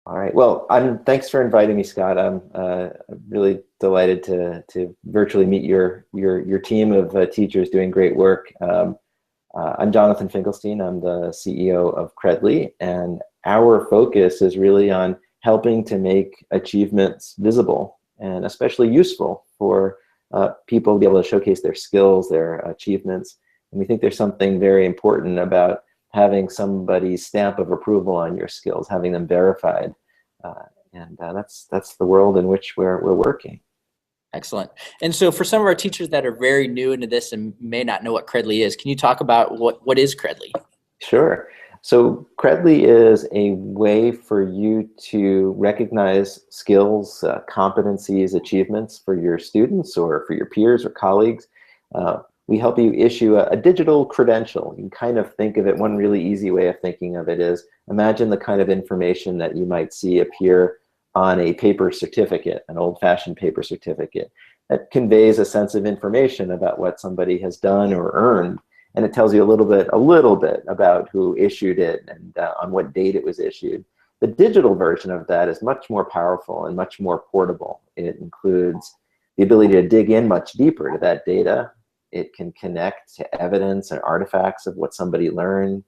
All right. Well, thanks for inviting me, Scott. I'm really delighted to virtually meet your team of teachers doing great work. I'm Jonathan Finkelstein. I'm the CEO of Credly, and our focus is really on helping to make achievements visible and especially useful for people to be able to showcase their skills, their achievements. And we think there's something very important about having somebody's stamp of approval on your skills, having them verified. That's the world in which we're working. Excellent. And so for some of our teachers that are very new into this and may not know what Credly is, can you talk about what is Credly? Sure. So Credly is a way for you to recognize skills, competencies, achievements for your students or for your peers or colleagues. We help you issue a digital credential. You can kind of think of it, one really easy way of thinking of it is, imagine the kind of information that you might see appear on a paper certificate, an old-fashioned paper certificate. That conveys a sense of information about what somebody has done or earned, and it tells you a little bit about who issued it and on what date it was issued. The digital version of that is much more powerful and much more portable. It includes the ability to dig in much deeper to that data. It can connect to evidence and artifacts of what somebody learned.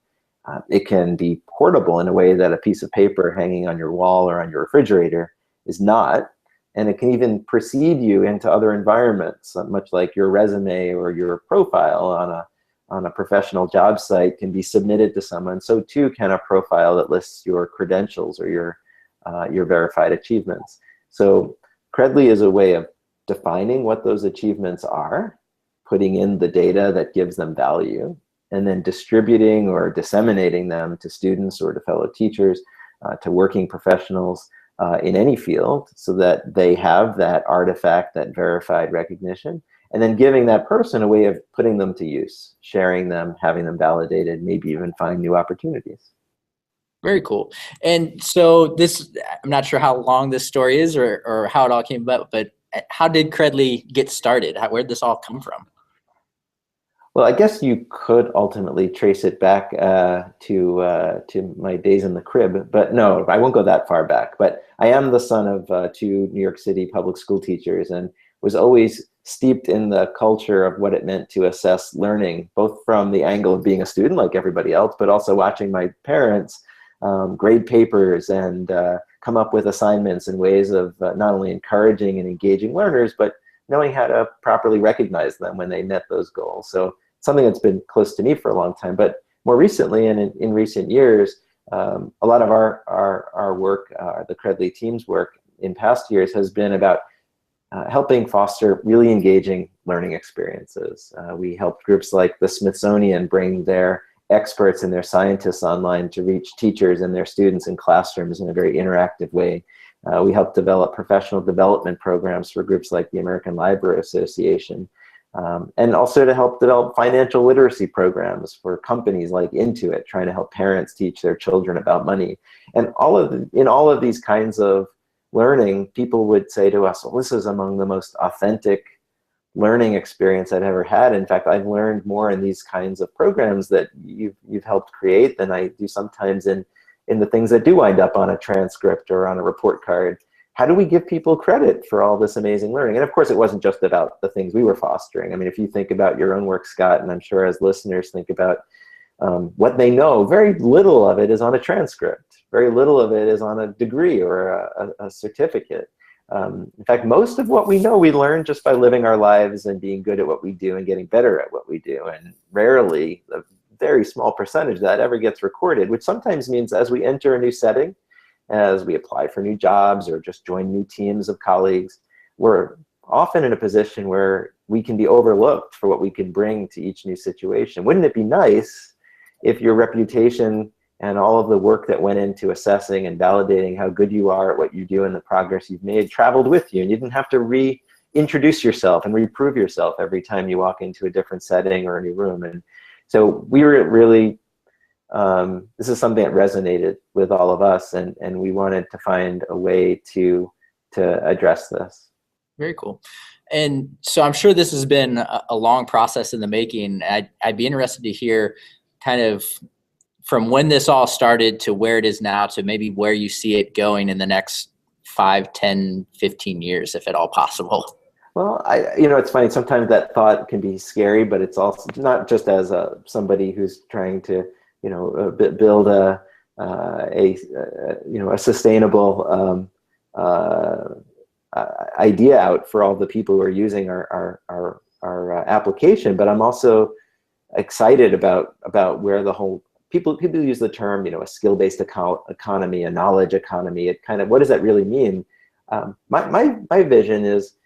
It can be portable in a way that a piece of paper hanging on your wall or on your refrigerator is not. And it can even precede you into other environments, much like your resume or your profile on a professional job site can be submitted to someone. So too can a profile that lists your credentials or your verified achievements. So Credly is a way of defining what those achievements are, putting in the data that gives them value, and then distributing or disseminating them to students or to fellow teachers, to working professionals in any field, so that they have that artifact, that verified recognition, and then giving that person a way of putting them to use, sharing them, having them validated, maybe even find new opportunities. Very cool. And so I'm not sure how long this story is or how it all came about, but how did Credly get started? Where did this all come from? Well, I guess you could ultimately trace it back to my days in the crib, but no, I won't go that far back. But I am the son of two New York City public school teachers, and was always steeped in the culture of what it meant to assess learning, both from the angle of being a student like everybody else, but also watching my parents grade papers and come up with assignments and ways of not only encouraging and engaging learners, but knowing how to properly recognize them when they met those goals. So something that's been close to me for a long time. But more recently, and in recent years, a lot of our work, the Credly team's work in past years, has been about helping foster really engaging learning experiences. We helped groups like the Smithsonian bring their experts and their scientists online to reach teachers and their students in classrooms in a very interactive way. We helped develop professional development programs for groups like the American Library Association, and also to help develop financial literacy programs for companies like Intuit, trying to help parents teach their children about money. And in all of these kinds of learning, people would say to us, well, this is among the most authentic learning experience I've ever had. In fact, I've learned more in these kinds of programs that you've helped create than I do sometimes in the things that do wind up on a transcript or on a report card. How do we give people credit for all this amazing learning? And of course, it wasn't just about the things we were fostering. I mean, if you think about your own work, Scott, and I'm sure as listeners think about what they know, very little of it is on a transcript. Very little of it is on a degree or a certificate. In fact, most of what we know, we learn just by living our lives and being good at what we do and getting better at what we do. And rarely, a very small percentage of that ever gets recorded, which sometimes means as we enter a new setting, as we apply for new jobs or just join new teams of colleagues, we're often in a position where we can be overlooked for what we can bring to each new situation. Wouldn't it be nice if your reputation and all of the work that went into assessing and validating how good you are at what you do and the progress you've made traveled with you, and you didn't have to reintroduce yourself and reprove yourself every time you walk into a different setting or a new room? And so we were really, this is something that resonated with all of us, and we wanted to find a way to address this. Very cool. And so I'm sure this has been a long process in the making. I'd be interested to hear kind of from when this all started to where it is now to maybe where you see it going in the next 5, 10, 15 years, if at all possible? Well, it's funny. Sometimes that thought can be scary, but it's also not just as somebody who's trying to, build a sustainable idea out for all the people who are using our application. But I'm also excited about where the whole people use the term, a skill-based economy, a knowledge economy. It kind of, what does that really mean? My vision is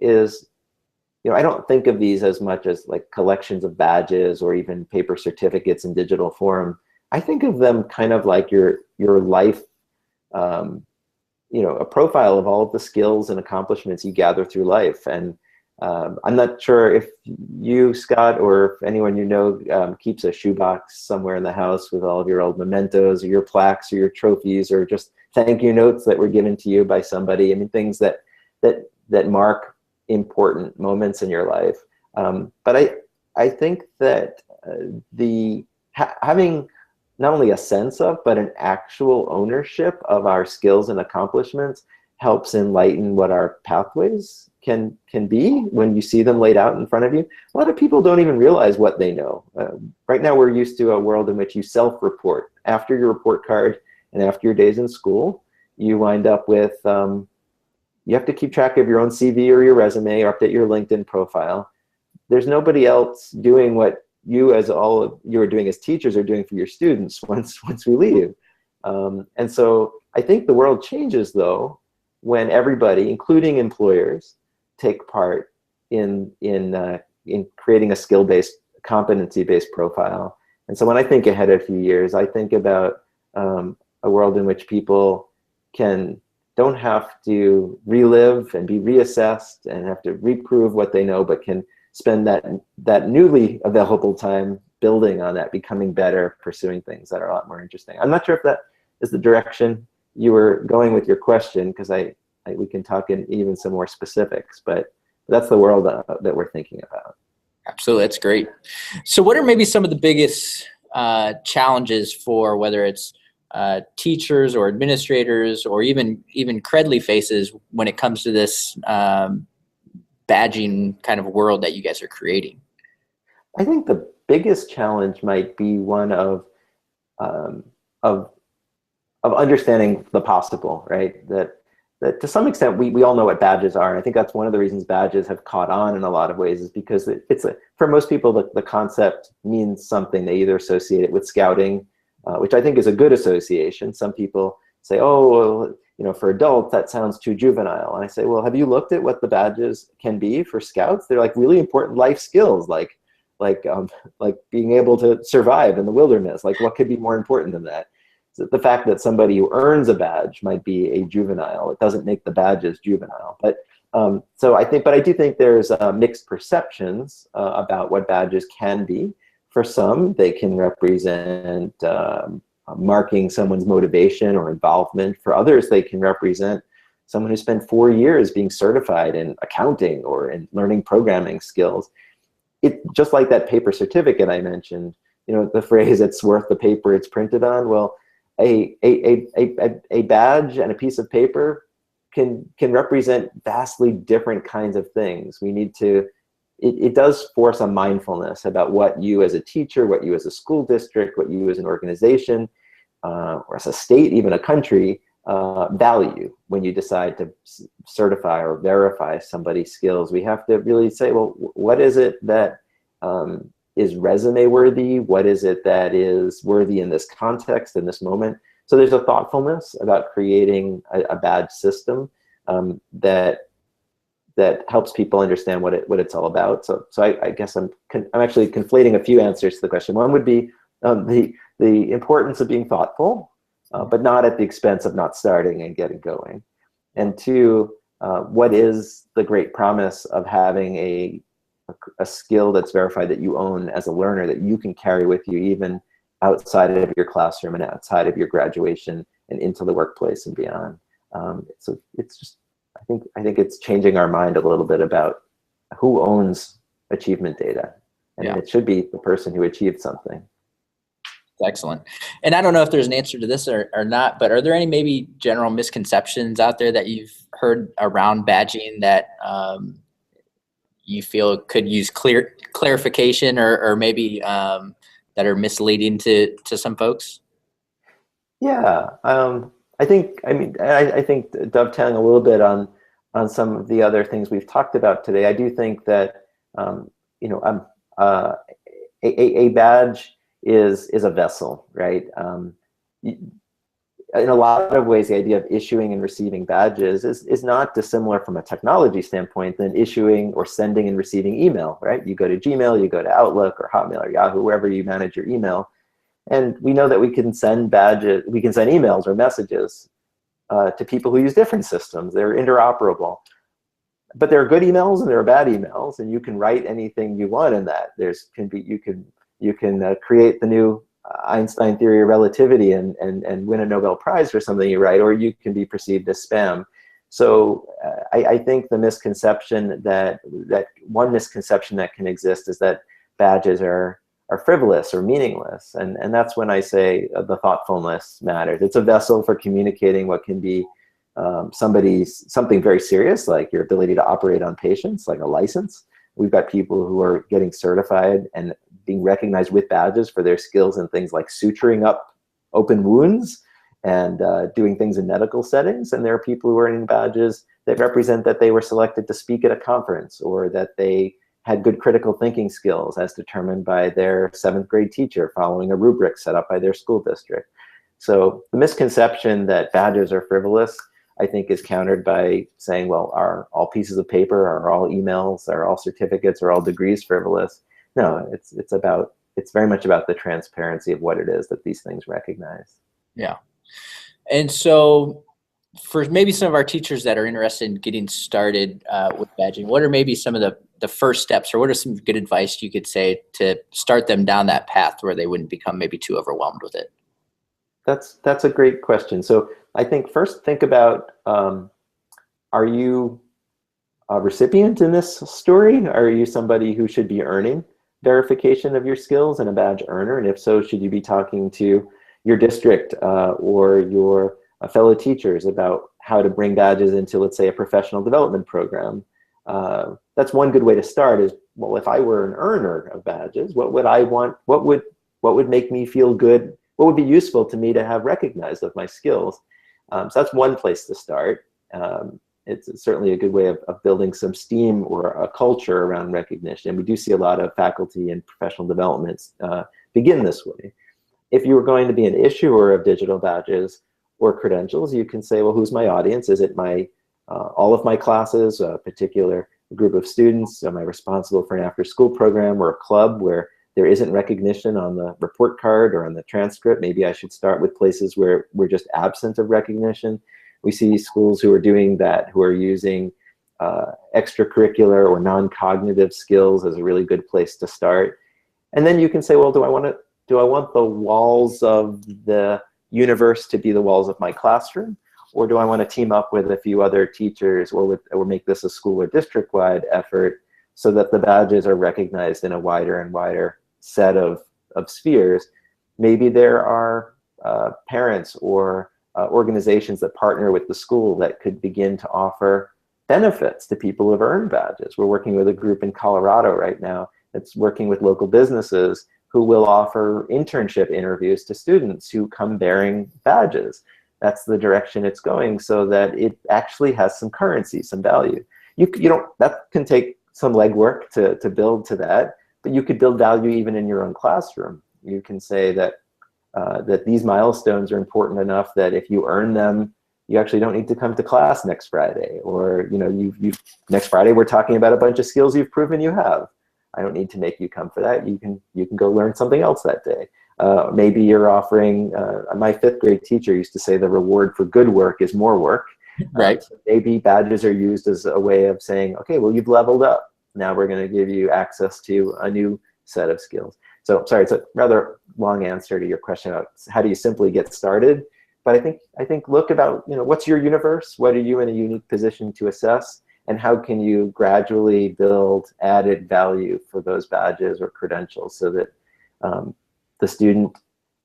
I don't think of these as much as like collections of badges or even paper certificates in digital form. I think of them kind of like your life, a profile of all of the skills and accomplishments you gather through life. And I'm not sure if you, Scott, or if anyone keeps a shoebox somewhere in the house with all of your old mementos or your plaques or your trophies or just thank you notes that were given to you by somebody. I mean, things that mark important moments in your life. But I think that having not only a sense of, but an actual ownership of our skills and accomplishments helps enlighten what our pathways can be when you see them laid out in front of you. A lot of people don't even realize what they know. Right now, we're used to a world in which you self-report. After your report card and after your days in school, you wind up with you have to keep track of your own CV or your resume or update your LinkedIn profile. There's nobody else doing what you are doing as teachers are doing for your students once we leave. And so I think the world changes, though, when everybody, including employers, take part in creating a skill-based, competency-based profile. And so when I think ahead a few years, I think about a world in which people don't have to relive and be reassessed and have to reprove what they know, but can spend that newly available time building on that, becoming better, pursuing things that are a lot more interesting. I'm not sure if that is the direction you were going with your question, because we can talk in even some more specifics, but that's the world that we're thinking about. Absolutely, that's great. So what are maybe some of the biggest challenges for whether it's teachers or administrators or even Credly faces when it comes to this badging kind of world that you guys are creating? I think the biggest challenge might be one of understanding the possible, right? That to some extent we all know what badges are, and I think that's one of the reasons badges have caught on in a lot of ways, is because for most people the concept means something. They either associate it with scouting, which I think is a good association. Some people say, oh, well, for adults that sounds too juvenile, and I say, well, have you looked at what the badges can be for scouts? They're like really important life skills, like being able to survive in the wilderness. Like, what could be more important than that? So the fact that somebody who earns a badge might be a juvenile, it doesn't make the badges juvenile. But I do think there's mixed perceptions about what badges can be. For some, they can represent marking someone's motivation or involvement. For others, they can represent someone who spent 4 years being certified in accounting or in learning programming skills. It just like that paper certificate I mentioned, the phrase "it's worth the paper it's printed on." Well, a badge and a piece of paper can represent vastly different kinds of things. We need to. It does force a mindfulness about what you as a teacher, what you as a school district, what you as an organization, or as a state, even a country, value when you decide to certify or verify somebody's skills. We have to really say, well, what is it that is resume worthy? What is it that is worthy in this context, in this moment? So there's a thoughtfulness about creating a badge system that helps people understand what it's all about. So I guess I'm actually conflating a few answers to the question. One would be the importance of being thoughtful, but not at the expense of not starting and getting going. And two, what is the great promise of having a skill that's verified that you own as a learner, that you can carry with you even outside of your classroom and outside of your graduation and into the workplace and beyond. So it's just, I think it's changing our mind a little bit about who owns achievement data. And it should be the person who achieved something. Excellent. And I don't know if there's an answer to this or not, but are there any maybe general misconceptions out there that you've heard around badging that you feel could use clarification or maybe that are misleading to some folks? Yeah, I think dovetailing a little bit on some of the other things we've talked about today, I do think that you know, a badge is a vessel, right? In a lot of ways, the idea of issuing and receiving badges is not dissimilar from a technology standpoint than issuing or sending and receiving email, right? You go to Gmail, you go to Outlook or Hotmail or Yahoo, wherever you manage your email. And we know that we can send badges, we can send emails or messages to people who use different systems. They're interoperable. But there are good emails and there are bad emails, and you can write anything you want in that. You can create the new Einstein theory of relativity and win a Nobel Prize for something you write, or you can be perceived as spam. So I think the misconception that one misconception that can exist is that badges are frivolous or meaningless, and that's when I say the thoughtfulness matters. It's a vessel for communicating what can be something very serious, like your ability to operate on patients, like a license. We've got people who are getting certified and being recognized with badges for their skills in things like suturing up open wounds and doing things in medical settings. And there are people who are earning badges that represent that they were selected to speak at a conference, or that they had good critical thinking skills as determined by their 7th grade teacher following a rubric set up by their school district. So the misconception that badges are frivolous, I think, is countered by saying, well, are all pieces of paper, are all emails, are all certificates, are all degrees frivolous? No, it's very much about the transparency of what it is that these things recognize. Yeah. And so for maybe some of our teachers that are interested in getting started with badging, what are maybe some of the first steps, or what are some good advice you could say to start them down that path where they wouldn't become maybe too overwhelmed with it? That's a great question. So I think first think about, are you a recipient in this story? Are you somebody who should be earning verification of your skills and a badge earner? And if so, should you be talking to your district or your fellow teachers about how to bring badges into, let's say, a professional development program? That's one good way to start is, well, if I were an earner of badges, what would I want? What would make me feel good? What would be useful to me to have recognized of my skills? So that's one place to start. It's certainly a good way of building some steam or a culture around recognition. We do see a lot of faculty and professional developments begin this way. If you were going to be an issuer of digital badges or credentials, you can say, well, who's my audience? Is it my all of my classes, a particular group of students? Am I responsible for an after-school program or a club where there isn't recognition on the report card or on the transcript? Maybe I should start with places where we're just absent of recognition. We see schools who are doing that, who are using extracurricular or non-cognitive skills as a really good place to start. And then you can say, well, do I want the walls of the universe to be the walls of my classroom? Or do I want to team up with a few other teachers, or make this a school or district-wide effort so that the badges are recognized in a wider and wider set of spheres? Maybe there are parents or organizations that partner with the school that could begin to offer benefits to people who have earned badges. We're working with a group in Colorado right now that's working with local businesses who will offer internship interviews to students who come bearing badges. That's the direction it's going, so that it actually has some currency, some value. That can take some legwork to build to that, but you could build value even in your own classroom. You can say that that these milestones are important enough that if you earn them, you actually don't need to come to class next Friday. Or next Friday we're talking about a bunch of skills you've proven you have. I don't need to make you come for that. You can go learn something else that day. Maybe you're offering. My 5th grade teacher used to say the reward for good work is more work. Right. So maybe badges are used as a way of saying, okay, well, you've leveled up. Now we're going to give you access to a new set of skills. So sorry, it's a rather long answer to your question about how do you simply get started. But I think look about, what's your universe? What are you in a unique position to assess? And how can you gradually build added value for those badges or credentials so that the student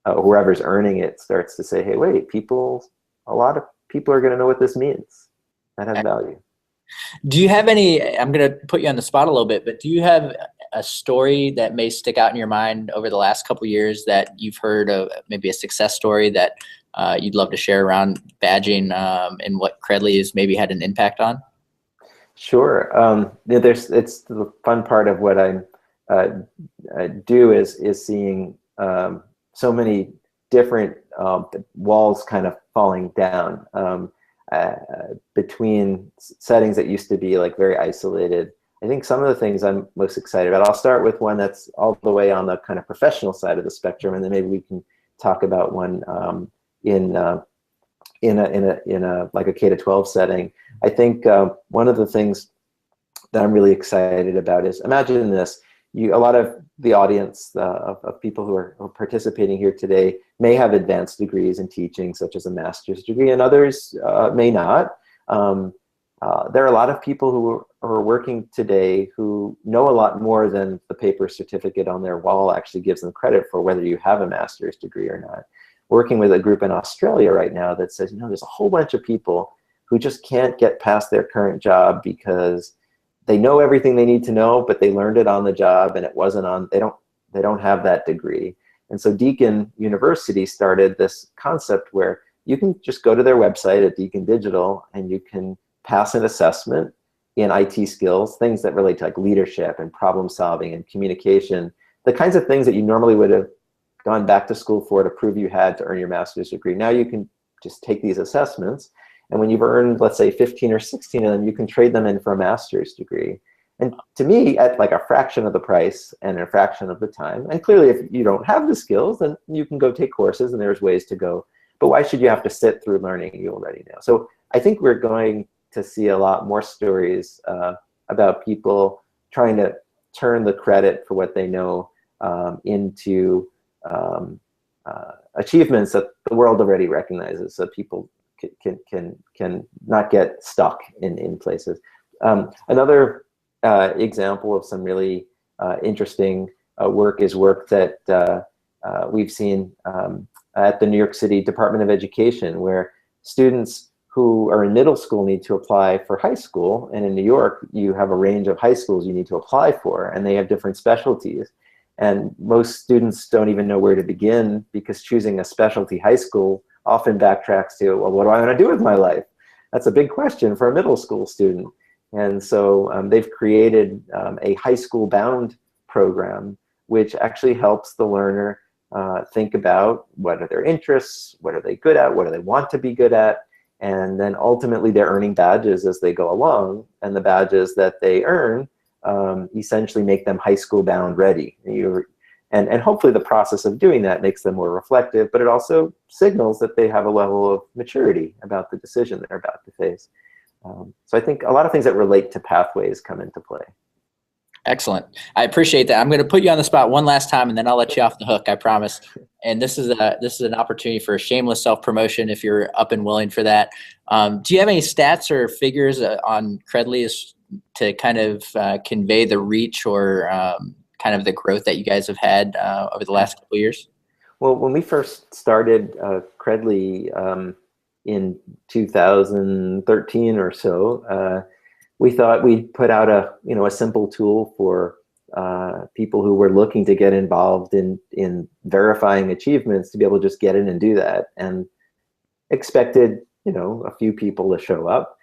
whoever's earning it starts to say, hey, wait, a lot of people are going to know what this means. That has value. Do you have any, I'm going to put you on the spot a little bit, but do you have a story that may stick out in your mind over the last couple of years that you've heard of, maybe a success story that you'd love to share around badging and what Credly has maybe had an impact on? Sure. It's the fun part of what I do is seeing so many different walls kind of falling down between settings that used to be like very isolated. I think some of the things I'm most excited about, I'll start with one that's all the way on the kind of professional side of the spectrum, and then maybe we can talk about one in a like a K-12 setting. I think one of the things that I'm really excited about is, imagine this, a lot of the audience of people who are participating here today may have advanced degrees in teaching, such as a master's degree, and others may not. There are a lot of people who are working today who know a lot more than the paper certificate on their wall actually gives them credit for, whether you have a master's degree or not. Working with a group in Australia right now that says, there's a whole bunch of people who just can't get past their current job because they know everything they need to know, but they learned it on the job and it wasn't on, they don't have that degree. And so Deakin University started this concept where you can just go to their website at Deakin Digital and you can pass an assessment in IT skills, things that relate to like leadership and problem solving and communication, the kinds of things that you normally would have gone back to school for to prove you had to earn your master's degree. Now you can just take these assessments, and when you've earned, let's say, 15 or 16 of them, you can trade them in for a master's degree. And to me, at like a fraction of the price and a fraction of the time, and clearly if you don't have the skills, then you can go take courses and there's ways to go. But why should you have to sit through learning you already know? So I think we're going to see a lot more stories about people trying to turn the credit for what they know into achievements that the world already recognizes, so people can not get stuck in places. Another example of some really interesting work is work that we've seen at the New York City Department of Education, where students who are in middle school need to apply for high school, and in New York you have a range of high schools you need to apply for, and they have different specialties. And most students don't even know where to begin, because choosing a specialty high school often backtracks to, well, what do I want to do with my life? That's a big question for a middle school student. And so they've created a high school bound program, which actually helps the learner think about what are their interests, what are they good at, what do they want to be good at, and then ultimately they're earning badges as they go along, and the badges that they earn essentially make them high school bound ready. And hopefully the process of doing that makes them more reflective, but it also signals that they have a level of maturity about the decision they're about to face. So I think a lot of things that relate to pathways come into play. Excellent. I appreciate that. I'm going to put you on the spot one last time, and then I'll let you off the hook, I promise. And this is an opportunity for a shameless self-promotion if you're up and willing for that. Do you have any stats or figures on Credly to kind of convey the reach or kind of the growth that you guys have had over the last couple of years? Well, when we first started Credly in 2013 or so, we thought we'd put out a simple tool for people who were looking to get involved in verifying achievements to be able to just get in and do that, and expected a few people to show up.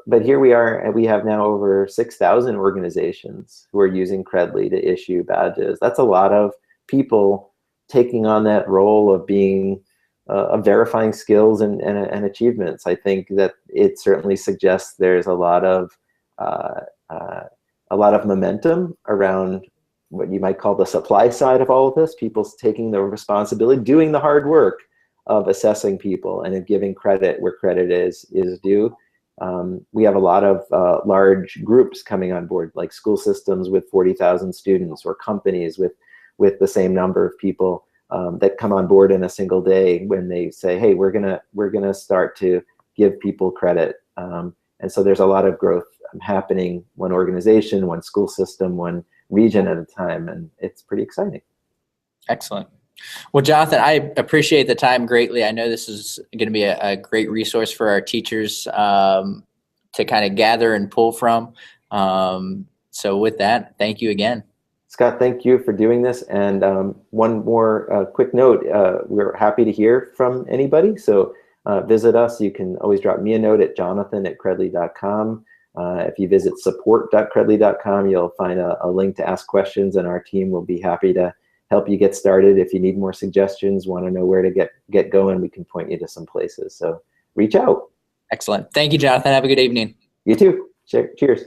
But here we are, and we have now over 6,000 organizations who are using Credly to issue badges. That's a lot of people taking on that role of being of verifying skills and achievements. I think that it certainly suggests there's a lot of momentum around what you might call the supply side of all of this. People's taking the responsibility, doing the hard work of assessing people and giving credit where credit is due. We have a lot of large groups coming on board, like school systems with 40,000 students, or companies with the same number of people that come on board in a single day when they say, hey, we're gonna start to give people credit. And so there's a lot of growth happening, one organization, one school system, one region at a time, and it's pretty exciting. Excellent. Well, Jonathan, I appreciate the time greatly. I know this is going to be a great resource for our teachers to kind of gather and pull from. So with that, thank you again. Scott, thank you for doing this. And one more quick note, we're happy to hear from anybody. So visit us. You can always drop me a note at jonathan@credly.com. If you visit support.credly.com, you'll find a link to ask questions, and our team will be happy to help you get started. If you need more suggestions, want to know where to get going, we can point you to some places. So reach out. Excellent. Thank you, Jonathan. Have a good evening. You too. Cheers.